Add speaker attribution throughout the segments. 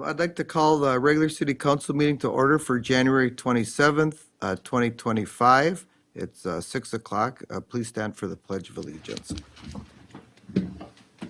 Speaker 1: I'd like to call the regular city council meeting to order for January 27th, 2025. It's 6 o'clock. Please stand for the Pledge of Allegiance.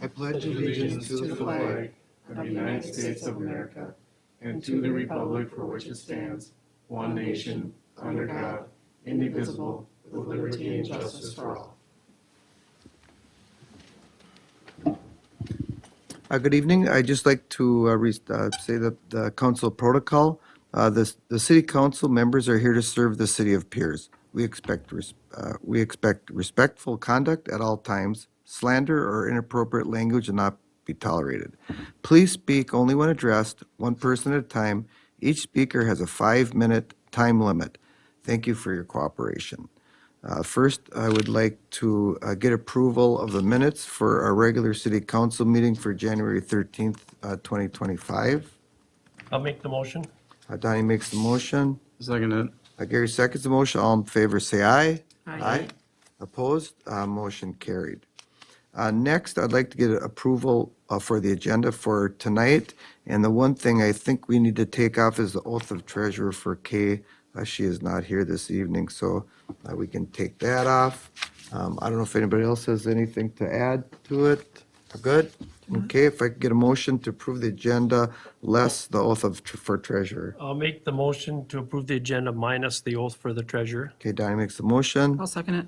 Speaker 1: I pledge allegiance to the flag
Speaker 2: of the United States of America and to the republic for which it stands, one nation, under God, indivisible, with liberty and justice for all.
Speaker 1: Good evening. I'd just like to say that the council protocol, the city council members are here to serve the city of Pierz. We expect respectful conduct at all times. Slander or inappropriate language will not be tolerated. Please speak only when addressed, one person at a time. Each speaker has a 5-minute time limit. Thank you for your cooperation. First, I would like to get approval of the minutes for our regular city council meeting for January 13th, 2025.
Speaker 3: I'll make the motion.
Speaker 1: Donnie makes the motion.
Speaker 2: Second it.
Speaker 1: Gary seconds the motion. All in favor, say aye.
Speaker 4: Aye.
Speaker 1: Opposed? Motion carried. Next, I'd like to get approval for the agenda for tonight. And the one thing I think we need to take off is the oath of treasurer for Kay. She is not here this evening, so we can take that off. I don't know if anybody else has anything to add to it. We're good? Okay, if I could get a motion to approve the agenda less the oath for treasurer.
Speaker 3: I'll make the motion to approve the agenda minus the oath for the treasurer.
Speaker 1: Okay, Donnie makes the motion.
Speaker 4: I'll second it.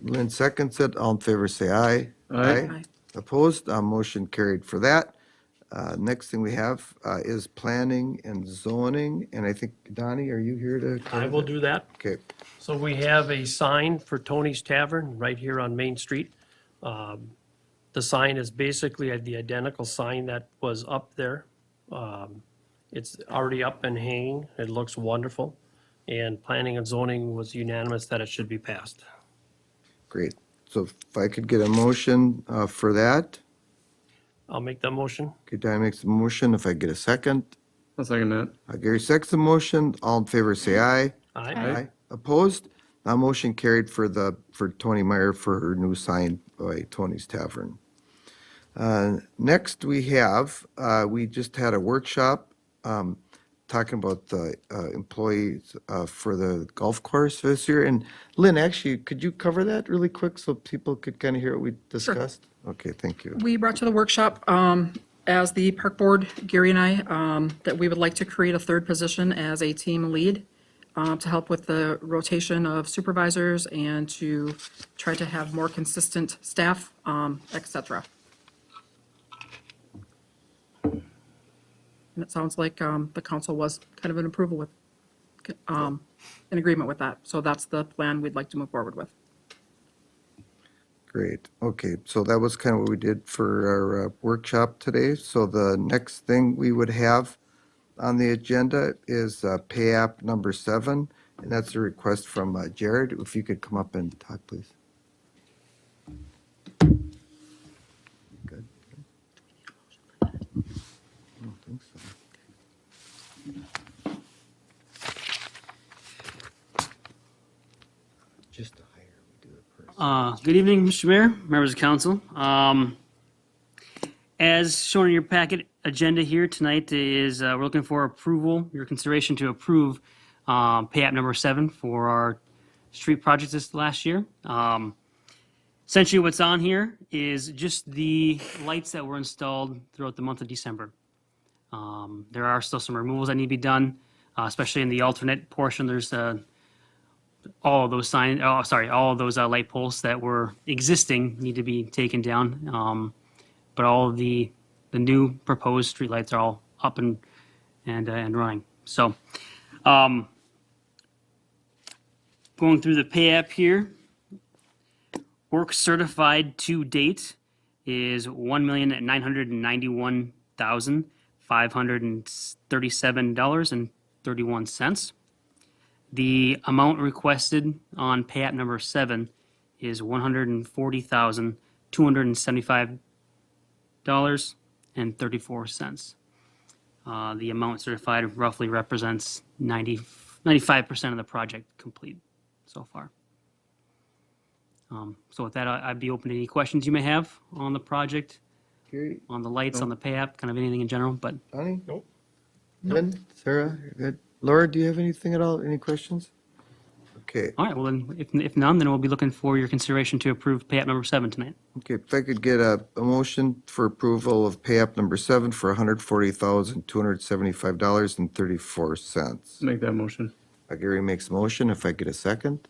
Speaker 1: Lynn seconds it. All in favor, say aye.
Speaker 2: Aye.
Speaker 1: Opposed? Motion carried for that. Next thing we have is planning and zoning, and I think, Donnie, are you here to?
Speaker 3: I will do that.
Speaker 1: Okay,
Speaker 3: So we have a sign for Tony's Tavern right here on Main Street. The sign is basically the identical sign that was up there. It's already up and hanging. It looks wonderful. And planning and zoning was unanimous that it should be passed.
Speaker 1: great. So if I could get a motion for that.
Speaker 3: I'll make that motion.
Speaker 1: Okay, Donnie makes the motion. If I get a second.
Speaker 2: I'll second it.
Speaker 1: Gary seconds the motion. All in favor, say aye.
Speaker 3: Aye.
Speaker 1: Opposed? Motion carried for Tony Meyer for her new sign by Tony's Tavern. Next, we just had a workshop talking about the employees for the golf course this year. And Lynn, actually, could you cover that really quick so people could kind of hear what we discussed? Okay, thank you.
Speaker 4: We brought to the workshop, as the park board, Gary and I, that we would like to create a third position as a team lead to help with the rotation of supervisors and to try to have more consistent staff, et cetera. And it sounds like the council was kind of in approval with, in agreement with that. So that's the plan we'd like to move forward with.
Speaker 1: Great. Okay, so that was kind of what we did for our workshop today. So the next thing we would have on the agenda is pay app number 7, and that's a request from Jared. If you could come up and talk, please. Good. I don't think so. Just to hire, we do it first.
Speaker 5: Good evening, Mr. Mayor, members of council. As shown in your packet agenda here tonight is we're looking for approval, your consideration to approve pay app number 7 for our street projects this last year. Essentially what's on here is just the lights that were installed throughout the month of December. There are still some removals that need to be done, especially in the alternate portion. There's all of those all of those light posts that were existing need to be taken down. But all of the new proposed streetlights are all up and running. So, going through the pay app here, work certified to date is $1,991,537.31. The amount requested on pay app number 7 is $140,275.34. The amount certified roughly represents 95% of the project complete so far. So with that, I'd be open to any questions you may have on the project,
Speaker 1: Gary,
Speaker 5: on the lights, on the pay app, kind of anything in general, but
Speaker 1: Donnie?
Speaker 3: Nope.
Speaker 1: Lynn, Sarah, you're good. Laura, do you have anything at all? Any questions? Okay,
Speaker 5: All right, well then, if none, then we'll be looking for your consideration to approve pay app number 7 tonight.
Speaker 1: okay, if I could get a motion for approval of pay app number 7 for $140,275.34.
Speaker 2: Make that motion.
Speaker 1: Gary makes a motion. If I get a second.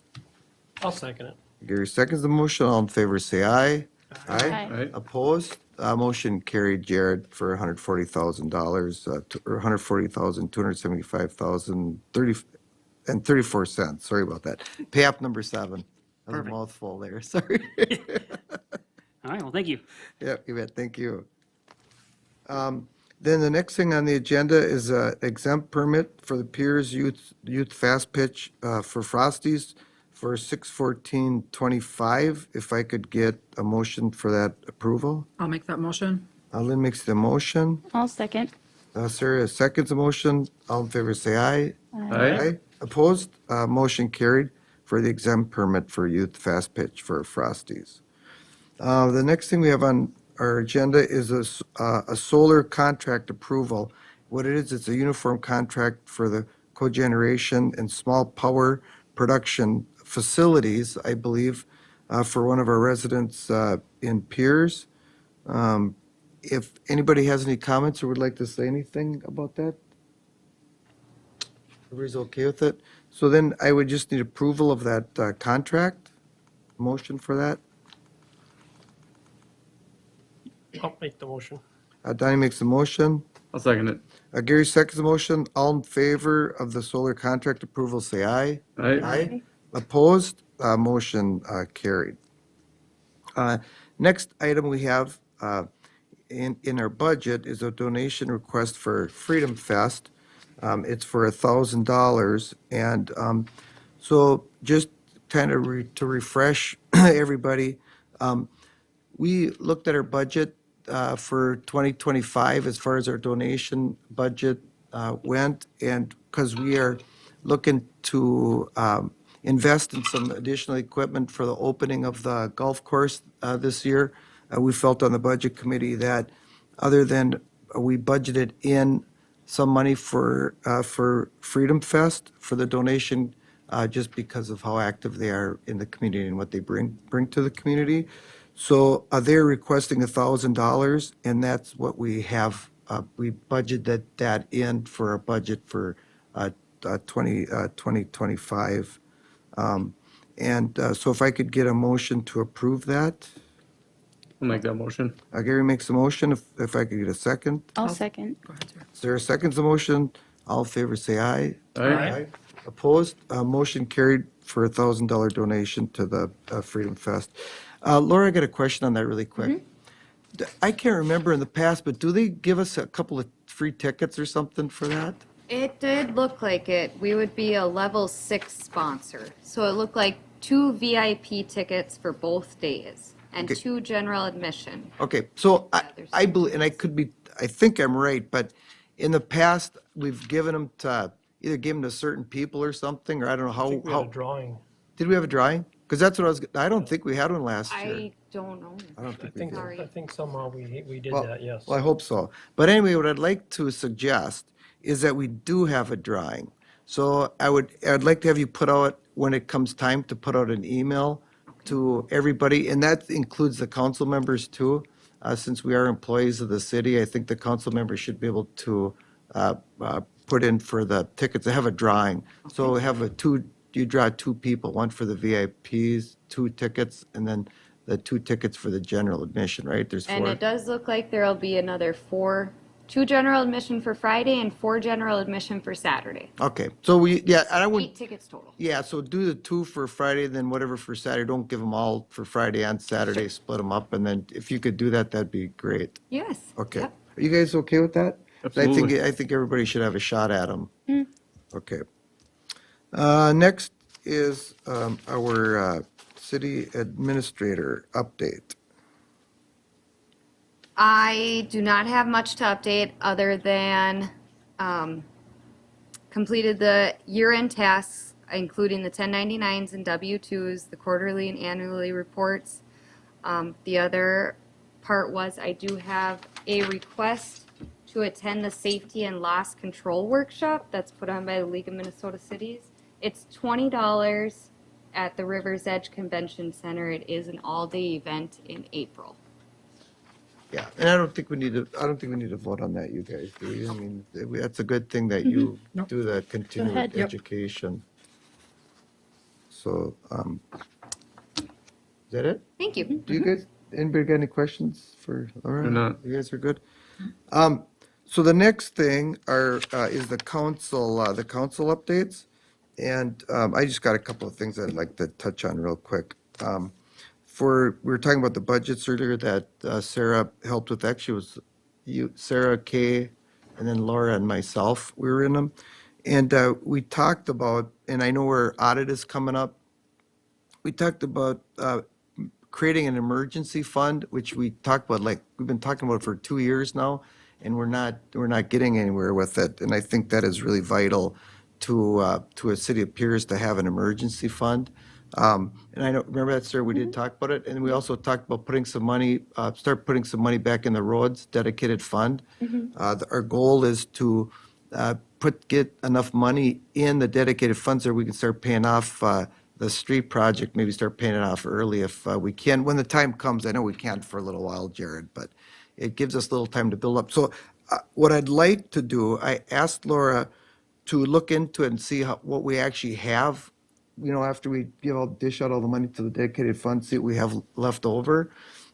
Speaker 3: I'll second it.
Speaker 1: Gary seconds the motion. All in favor, say aye.
Speaker 6: Aye.
Speaker 2: Aye.
Speaker 1: Opposed? Motion carried, Jared, for $140,000, or $140,275,034. Sorry about that. Pay app number 7. That was a
Speaker 5: Perfect.
Speaker 1: mouthful there, sorry.
Speaker 5: All right, well, thank you.
Speaker 1: Yeah, you bet, thank you. Then the next thing on the agenda is a exempt permit for the Pierz Youth Fast Pitch for Frosties for 6/14/25. If I could get a motion for that approval.
Speaker 4: I'll make that motion.
Speaker 1: Lynn makes the motion.
Speaker 6: I'll second.
Speaker 1: Sarah seconds the motion. All in favor, say aye.
Speaker 2: Aye.
Speaker 1: Opposed? Motion carried for the exempt permit for Youth Fast Pitch for Frosties. The next thing we have on our agenda is a solar contract approval. What it is, it's a uniform contract for the cogeneration and small power production facilities, I believe, for one of our residents in Pierz. If anybody has any comments or would like to say anything about that? Everybody's okay with it? So then I would just need approval of that contract, motion for that.
Speaker 3: I'll make the motion.
Speaker 1: Donnie makes the motion.
Speaker 2: I'll second it.
Speaker 1: Gary seconds the motion. All in favor of the solar contract approval, say aye.
Speaker 2: Aye.
Speaker 1: Opposed? Motion carried. Next item we have in our budget is a donation request for Freedom Fest. It's for $1,000. And so just kind of to refresh everybody, we looked at our budget for 2025 as far as our donation budget went, and because we are looking to invest in some additional equipment for the opening of the golf course this year, we felt on the budget committee that other than we budgeted in some money for Freedom Fest for the donation, just because of how active they are in the community and what they bring to the community. So they're requesting $1,000, and that's what we have. We budgeted that in for our budget for 2025. And so if I could get a motion to approve that.
Speaker 2: I'll make that motion.
Speaker 1: Gary makes a motion. If I could get a second.
Speaker 6: I'll second.
Speaker 4: Go ahead, Sarah.
Speaker 1: Sarah seconds the motion. All in favor, say aye.
Speaker 2: Aye.
Speaker 1: Opposed? Motion carried for $1,000 donation to the Freedom Fest. Laura, I got a question on that really quick. I can't remember in the past, but do they give us a couple of free tickets or something for that?
Speaker 7: It did look like it. We would be a level 6 sponsor. So it looked like 2 VIP tickets for both days and
Speaker 1: Okay.
Speaker 7: 2 general admission.
Speaker 1: Okay, so
Speaker 7: there's
Speaker 1: I believe, and I think I'm right, but in the past, we've given them to, either give them to certain people or something, or I don't know
Speaker 3: I think we had a
Speaker 1: how,
Speaker 3: drawing.
Speaker 1: did we have a drawing? Because that's what I don't think we had one last year.
Speaker 7: I don't know.
Speaker 1: I don't
Speaker 3: I
Speaker 1: think we
Speaker 3: think,
Speaker 1: did.
Speaker 7: Sorry.
Speaker 3: I think somehow we did
Speaker 1: Well-
Speaker 3: that, yes.
Speaker 1: Well, I hope so. But anyway, what I'd like to suggest is that we do have a drawing. So I'd like to have you put out, when it comes time, to put out an email to everybody, and that includes the council members too. Since we are employees of the city, I think the council members should be able to put in for the tickets. They have a drawing. So you draw 2 people, one for the VIPs, 2 tickets, and then the 2 tickets for the general admission, right? There's 4.
Speaker 7: And it does look like there'll be another 2 general admission for Friday and 4 general admission for Saturday.
Speaker 1: Okay, so and I
Speaker 7: 8
Speaker 1: wouldn't,
Speaker 7: tickets total.
Speaker 1: yeah, so do the 2 for Friday, then whatever for Saturday. Don't give them all for Friday and Saturday, split them up, and then if you could do that, that'd be great.
Speaker 7: Yes.
Speaker 1: Okay.
Speaker 7: Yep.
Speaker 1: Are you guys okay with that?
Speaker 2: Absolutely.
Speaker 1: I think everybody should have a shot at them. Okay. Next is our city administrator update.
Speaker 7: I do not have much to update other than completed the year-end tasks, including the 1099s and W-2s, the quarterly and annually reports. The other part was I do have a request to attend the Safety and Loss Control Workshop that's put on by the League of Minnesota Cities. It's $20 at the River's Edge Convention Center. It is an all-day event in April.
Speaker 1: Yeah, and I don't think we need to vote on that, you guys, do we? I mean, that's a good thing that you
Speaker 4: Nope.
Speaker 1: do the continuing
Speaker 6: ahead. Yep.
Speaker 1: education. So, is that it?
Speaker 7: Thank you.
Speaker 1: Do you guys, anybody got any questions for Laura?
Speaker 2: Do not.
Speaker 1: You guys are good? So the next thing is the council updates. And I just got a couple of things I'd like to touch on real quick. We were talking about the budgets earlier that Sarah helped with. Actually, it was you, Sarah, Kay, and then Laura and myself. We were in them. And we talked about, and I know our audit is coming up, we talked about creating an emergency fund, which we talked about, like, we've been talking about for 2 years now, and we're not getting anywhere with it. And I think that is really vital to a city of Pierz to have an emergency fund. And I know, remember that, sir, we did talk about it, and we also talked about putting some money, start putting some money back in the roads dedicated fund. Our goal is to get enough money in the dedicated funds so we can start paying off the street project, maybe start paying it off early if we can, when the time comes. I know we can't for a little while, Jared, but it gives us a little time to build up. So what I'd like to do, I asked Laura to look into it and see what we actually have, after we dish out all the money to the dedicated fund, see what we have left over.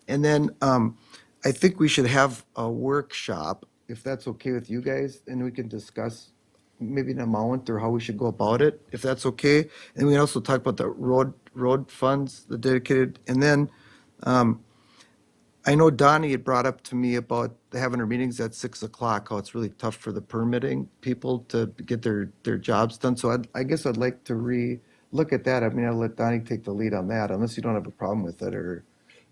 Speaker 1: And then I think we should have a workshop, if that's okay with you guys, and we can discuss maybe an amount or how we should go about it, if that's okay. And we also talk about the road funds, the dedicated. And then I know Donnie had brought up to me about having our meetings at 6:00, how it's really tough for the permitting people to get their jobs done. So I guess I'd like to look at that. I mean, I'll let Donnie take the lead on that, unless you don't have a problem with it, or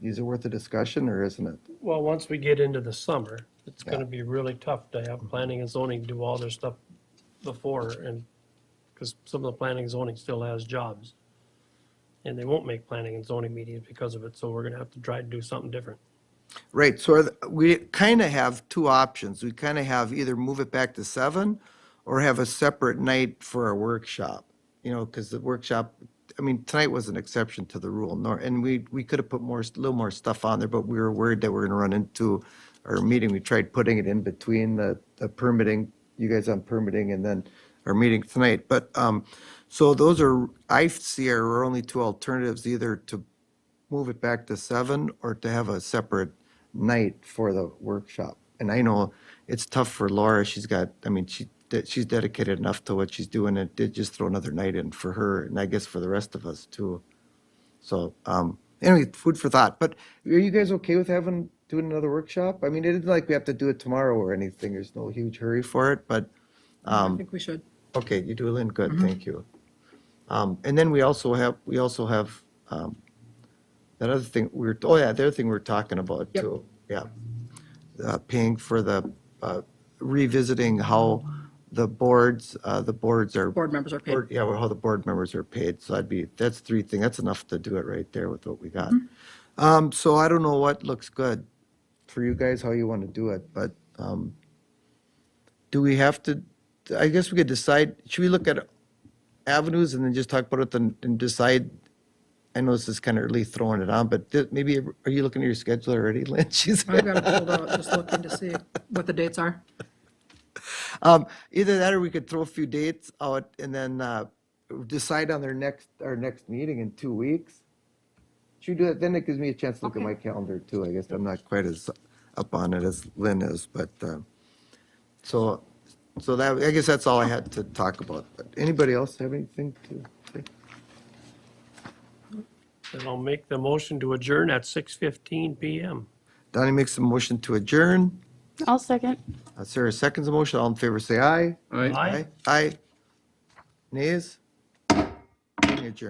Speaker 1: is it worth a discussion, or isn't it?
Speaker 3: Well, once we get into the summer, it's
Speaker 1: Yeah.
Speaker 3: gonna be really tough to have planning and zoning do all their stuff before, and, because some of the planning and zoning still has jobs. And they won't make planning and zoning meetings because of it, so we're gonna have to try to do something different.
Speaker 1: Right, so we kind of have two options. We kind of have either move it back to 7 or have a separate night for a workshop. Because the workshop, I mean, tonight was an exception to the rule, and we could have put a little more stuff on there, but we were worried that we're going to run into our meeting. We tried putting it in between the permitting, you guys on permitting, and then our meeting tonight. But, so those I see are our only two alternatives, either to move it back to 7 or to have a separate night for the workshop. And I know it's tough for Laura. She's dedicated enough to what she's doing, and did just throw another night in for her, and I guess for the rest of us too. So, anyway, food for thought. But are you guys okay with doing another workshop? I mean, it isn't like we have to do it tomorrow or anything. There's no huge hurry for it, but,
Speaker 4: I think we should.
Speaker 1: okay, you do, Lynn, good, thank you. And then we also have, that other thing, the other thing we're talking about
Speaker 4: Yep.
Speaker 1: too, yeah. Paying for revisiting how the boards are.
Speaker 4: Board members are paid.
Speaker 1: Yeah, well, how the board members are paid. So that's 3 things. That's enough to do it right there with what we got. So I don't know what looks good for you guys, how you want to do it, but do we have to, I guess we could decide, should we look at avenues and then just talk about it and decide? I know this is kind of early throwing it on, but maybe, are you looking at your schedule already, Lynn? She's-
Speaker 4: I've got it pulled out, just looking to see what the dates are.
Speaker 1: Either that, or we could throw a few dates out and then decide on our next meeting in 2 weeks. Should we do that? Then it gives me a chance to look at my calendar too. I guess I'm not quite as up on it as Lynn is, but so that, I guess that's all I had to talk about. But anybody else have anything to say?
Speaker 3: And I'll make the motion to adjourn at 6:15 PM.
Speaker 1: Donnie makes a motion to adjourn.
Speaker 6: I'll second.
Speaker 1: Sarah seconds the motion. All in favor, say aye.
Speaker 2: All right.
Speaker 3: Aye.
Speaker 1: Aye. Nays?